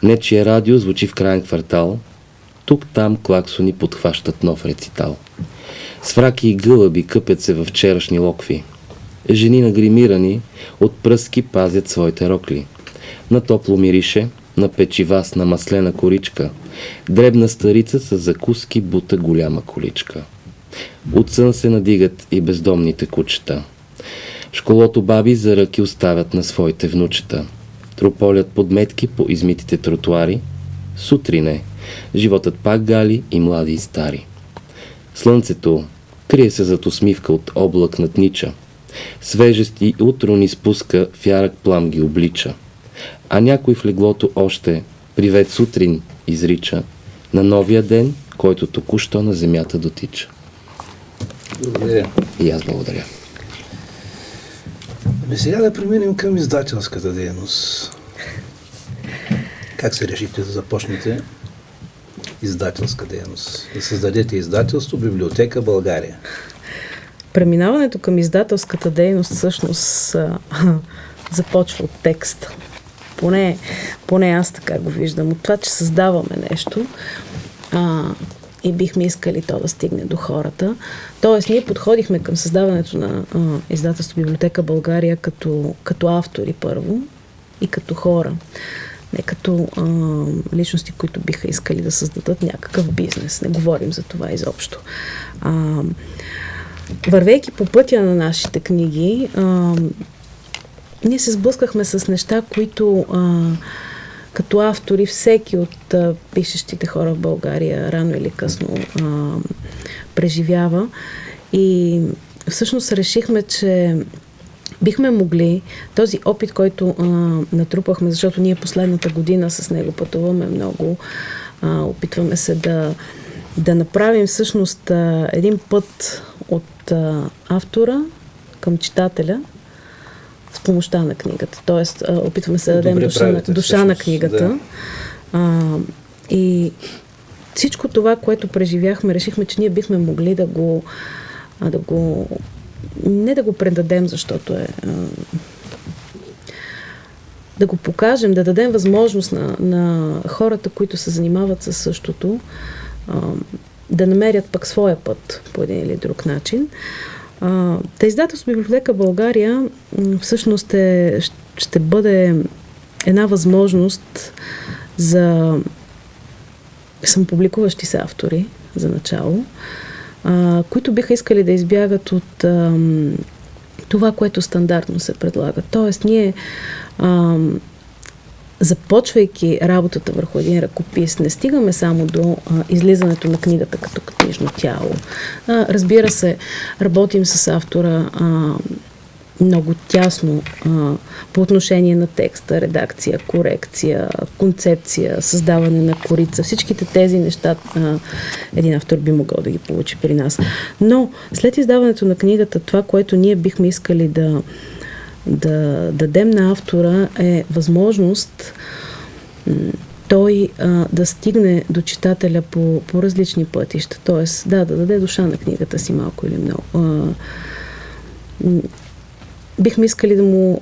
Нечие радио звучи в краен квартал. Тук-там клаксони подхващат нов рецитал. Свраки и гълъби къпят се във вчерашни локви. Жени нагримирани от пръски пазят своите рокли. На топло мирише, на печивас, на маслена коричка. Дребна старица с закуски бута голяма количка. От сън се надигат и бездомните кучета. В школото баби за ръки оставят на своите внучета. Трополят подметки по измитите тротуари. Сутрин е. Животът пак гали и млади и стари. Слънцето крие се зад усмивка от облак над нича. Свежест и утро ни спуска, в ярък плам ги облича. А някой в леглото още привет сутрин изрича на новия ден, който току-що на земята дотича. Благодаря. И аз благодаря. Ами сега да преминем към издателската дейност. Как се решихте да започнете издателска дейност? Да създадете издателство Библиотека България? Преминаването към издателската дейност всъщност започва от текста. Поне аз така го виждам. От това, че създаваме нещо и бихме искали то да стигне до хората. Тоест, ние подходихме към създаването на издателство Библиотека България като автори първо и като хора. Не като личности, които биха искали да създадат някакъв бизнес. Не говорим за това изобщо. Вървейки по пътя на нашите книги, ние се сблъскахме с неща, които като автори всеки от пишещите хора в България рано или късно преживява. И всъщност решихме, че бихме могли този опит, който натрупахме, защото ние последната година с него пътуваме много, опитваме се да направим всъщност един път от автора към читателя с помощта на книгата. Тоест, опитваме се да дадем душа на книгата. Да. И всичко това, което преживяхме, решихме, че ние бихме могли не да го предадем, защото да го покажем, да дадем възможност на хората, които се занимават със същото, да намерят пък своя път по един или друг начин. Издателство Библиотека България всъщност ще бъде една възможност за самопубликуващи се автори за начало, които биха искали да избягат от това, което стандартно се предлага. Тоест, ние започвайки работата върху един ръкопис, не стигаме само до излизането на книгата като книжно тяло. Разбира се, работим с автора много тясно по отношение на текста, редакция, корекция, концепция, създаване на корица. Всичките тези неща един автор би могъл да ги получи при нас. Но след издаването на книгата, това, което ние бихме искали да дадем на автора е възможност той да стигне до читателя по различни пътища. Тоест, да даде душа на книгата си малко или много. Бихме искали да му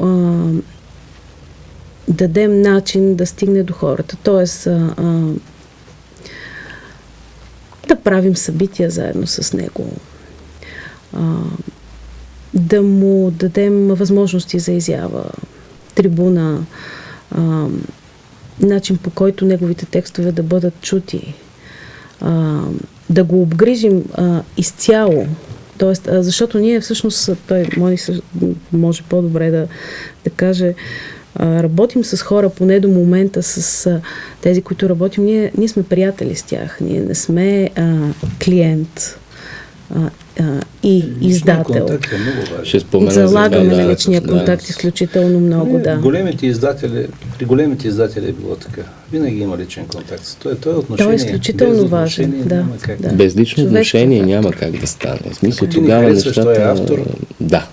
дадем начин да стигне до хората. Тоест, да правим събития заедно с него. Да му дадем възможности за изява, трибуна, начин по който неговите текстове да бъдат чути, да го обгрижим изцяло. Тоест, защото ние всъщност, той може по-добре да каже, работим с хора, поне до момента с тези, които работим, ние сме приятели с тях, ние не сме клиент и издател. Залагаме на личния контакт изключително много, да. При големите издатели е било така. Винаги има личен контакт. Той е отношение. Той е изключително важен. Да. Без лично отношение няма как да стане. В смисъл, тогава нещата... автор. Да.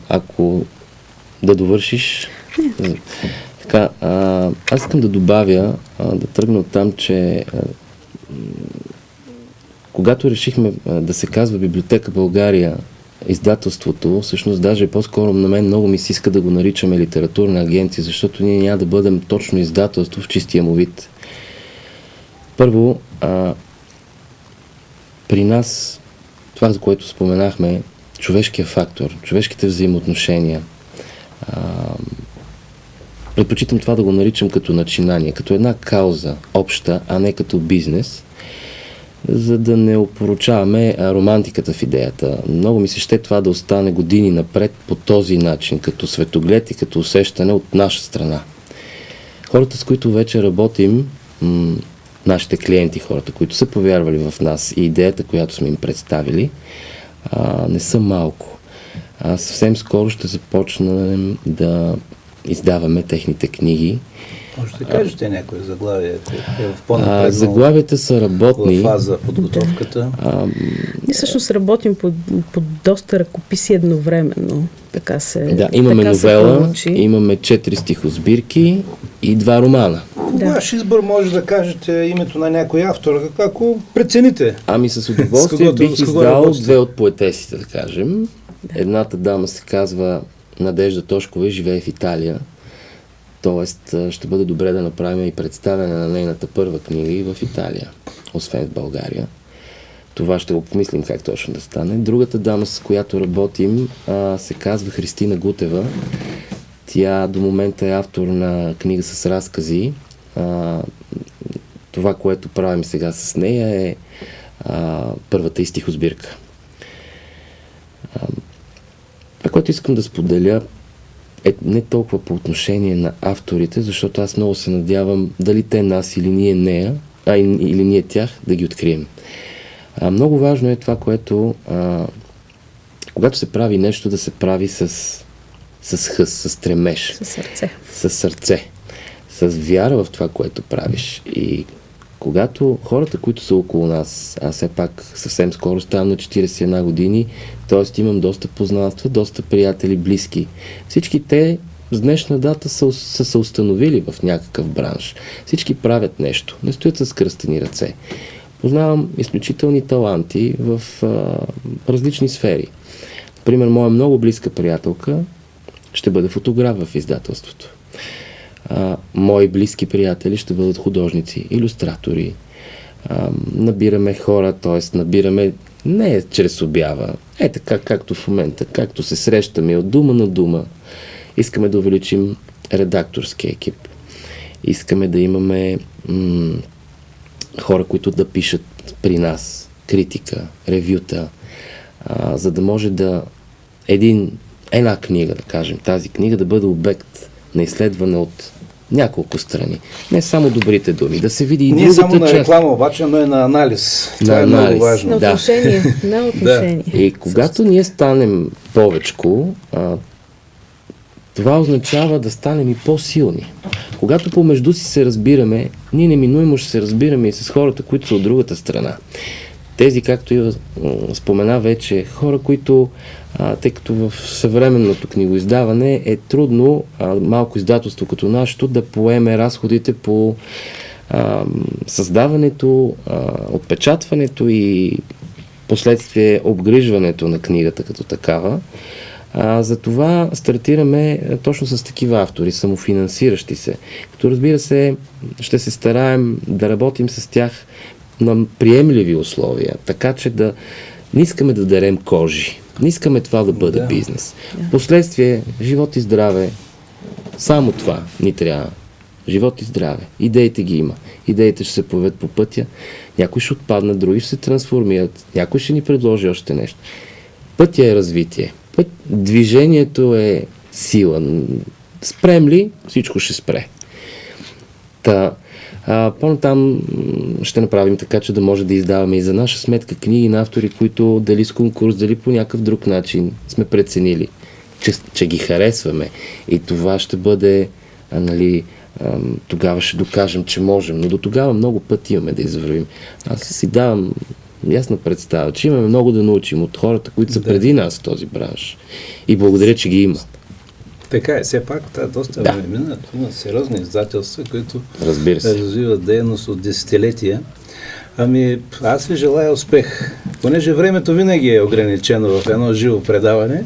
Ако да довършиш... Така, аз искам да добавя, да тръгна от там, че когато решихме да се казва Библиотека България, издателството, всъщност даже по-скоро на мен много ми се иска да го наричаме литературна агенция, защото ние няма да бъдем точно издателство в чистия му вид. Първо, при нас, това, за което споменахме, човешкия фактор, човешките взаимоотношения, предпочитам това да го наричам като начинание, като една кауза обща, а не като бизнес, за да не опоручаваме романтиката в идеята. Много ми се ще това да остане години напред по този начин, като светоглед и като усещане от наша страна. Хората, с които вече работим, нашите клиенти, хората, които са повярвали в нас и идеята, която сме им представили, не са малко. Съвсем скоро ще започнем да издаваме техните книги. Може да кажете някои заглавия, ако е в по-напреднал заглавията са работни. в фаза подготовката. Ние всъщност работим по доста ръкописи едновременно. Така се Да, имаме така новела, имаме 4 стихосбирки и 2 романа. Ваш избор може да кажете името на някой автор, ако прецените. Ами с удоволствие бих издал 2 от поетесите, да кажем. Едната дама се казва Надежда Тошкова и живее в Италия. Тоест ще бъде добре да направим и представяне на нейната първа книга и в Италия, освен в България. Това ще го помислим как точно да стане. Другата дама, с която работим, се казва Христина Гутева. Тя до момента е автор на книга с разкази. Това, което правим сега с нея е първата и стихосбирка. Това, което искам да споделя, е не толкова по отношение на авторите, защото аз много се надявам дали те нас или ние нея, или ние тях да ги открием. Много важно е това, което когато се прави нещо, да се прави с хъс, с стремеж. С сърце. С сърце. С вяра в това, което правиш. И когато хората, които са около нас, аз все пак съвсем скоро ставам на 41 години, т.е. имам доста познанства, доста приятели, близки. Всички те с днешна дата са се установили в някакъв бранш. Всички правят нещо, не стоят с кръстени ръце. Познавам изключителни таланти в различни сфери. Например, моя много близка приятелка ще бъде фотограф в издателството. Мои близки приятели ще бъдат художници, илюстратори. Набираме хора, т.е. набираме не чрез обява, така както в момента, както се срещаме от дума на дума. Искаме да увеличим редакторския екип. Искаме да имаме хора, които да пишат при нас критика, ревюта, за да може да една книга, да кажем, тази книга да бъде обект на изследване от няколко страни. Не само добрите думи, да се види и другата част. Не само на реклама, обаче, но и на анализ. Това е много важно. На отношение. На отношение. Да. И когато ние станем повечко, това означава да станем и по-силни. Когато помежду си се разбираме, ние неминуемо ще се разбираме и с хората, които са от другата страна. Тези, както и спомена вече, хора, които, тъй като в съвременното книгоиздаване е трудно малко издателство като нашето да поеме разходите по създаването, отпечатването и последствие обгрижването на книгата като такава. Затова стартираме точно с такива автори, самофинансиращи се. Като разбира се, ще се стараем да работим с тях на приемливи условия, така че да не искаме да дарем кожи. Не искаме това да бъде бизнес. Последствие, живот и здраве, само това ни трябва. Живот и здраве. Идеите ги има. Идеите ще се появят по пътя. Някои ще отпаднат, други ще се трансформират. Някой ще ни предложи още нещо. Пътя е развитие. Движението е сила. Спрем ли, всичко ще спре. По-натам ще направим така, че да може да издаваме и за наша сметка книги на автори, които дали с конкурс, дали по някакъв друг начин сме преценили, че ги харесваме. И това ще бъде, тогава ще докажем, че можем. Но до тогава много пъти имаме да извървим. Аз си давам ясна представа, че имаме много да научим от хората, които са преди нас в този бранш. И благодаря, че ги има. Така е, все пак това доста време мина. Има сериозни издателства, които развиват дейност от десетилетия. Аз ви желая успех. Понеже времето винаги е ограничено в едно живо предаване.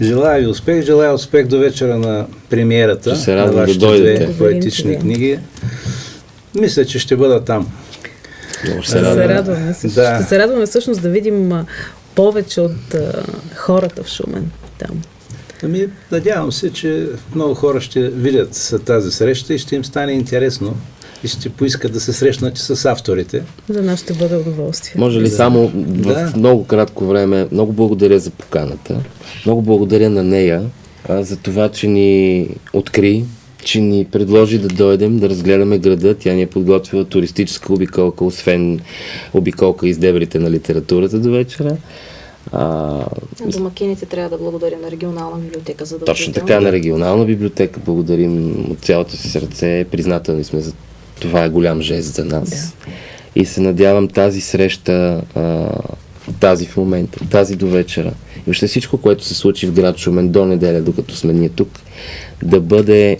Желая ви успех, желая успех до вечера на премиерата на вашите две поетични книги. Мисля, че ще бъда там. Много ще Ще се радвам. се радваме също. Да. Ще се радваме всъщност да видим повече от хората в Шумен там. Ами, надявам се, че много хора ще видят тази среща и ще им стане интересно и ще поискат да се срещнат с авторите. За нас ще бъде удоволствие. Може ли само в много кратко време, много благодаря за поканата, много благодаря на нея за това, че ни откри, че ни предложи да дойдем, да разгледаме града. Тя ни е подготвила туристическа обиколка, освен обиколка из дебрите на литературата до вечера. Домакините трябва да благодарим на регионална библиотека за да. Точно така, на регионална библиотека благодарим от цялото си сърце, признателни сме за това, е голям жест за нас. Да. И се надявам тази среща, тази в момента, тази до вечера и въобще всичко, което се случи в град Шумен до неделя, докато сме ние тук, да бъде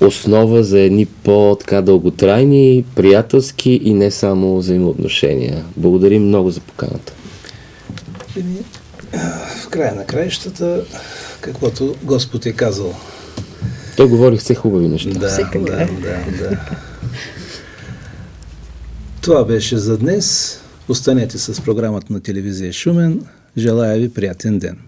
основа за едни по-така дълготрайни, приятелски и не само взаимоотношения. Благодарим много за поканата. В края на краищата, каквото Господ е казал. Той говори все хубави неща. Да. Това беше за днес. Останете с програмата на телевизия Шумен. Желая ви приятен ден.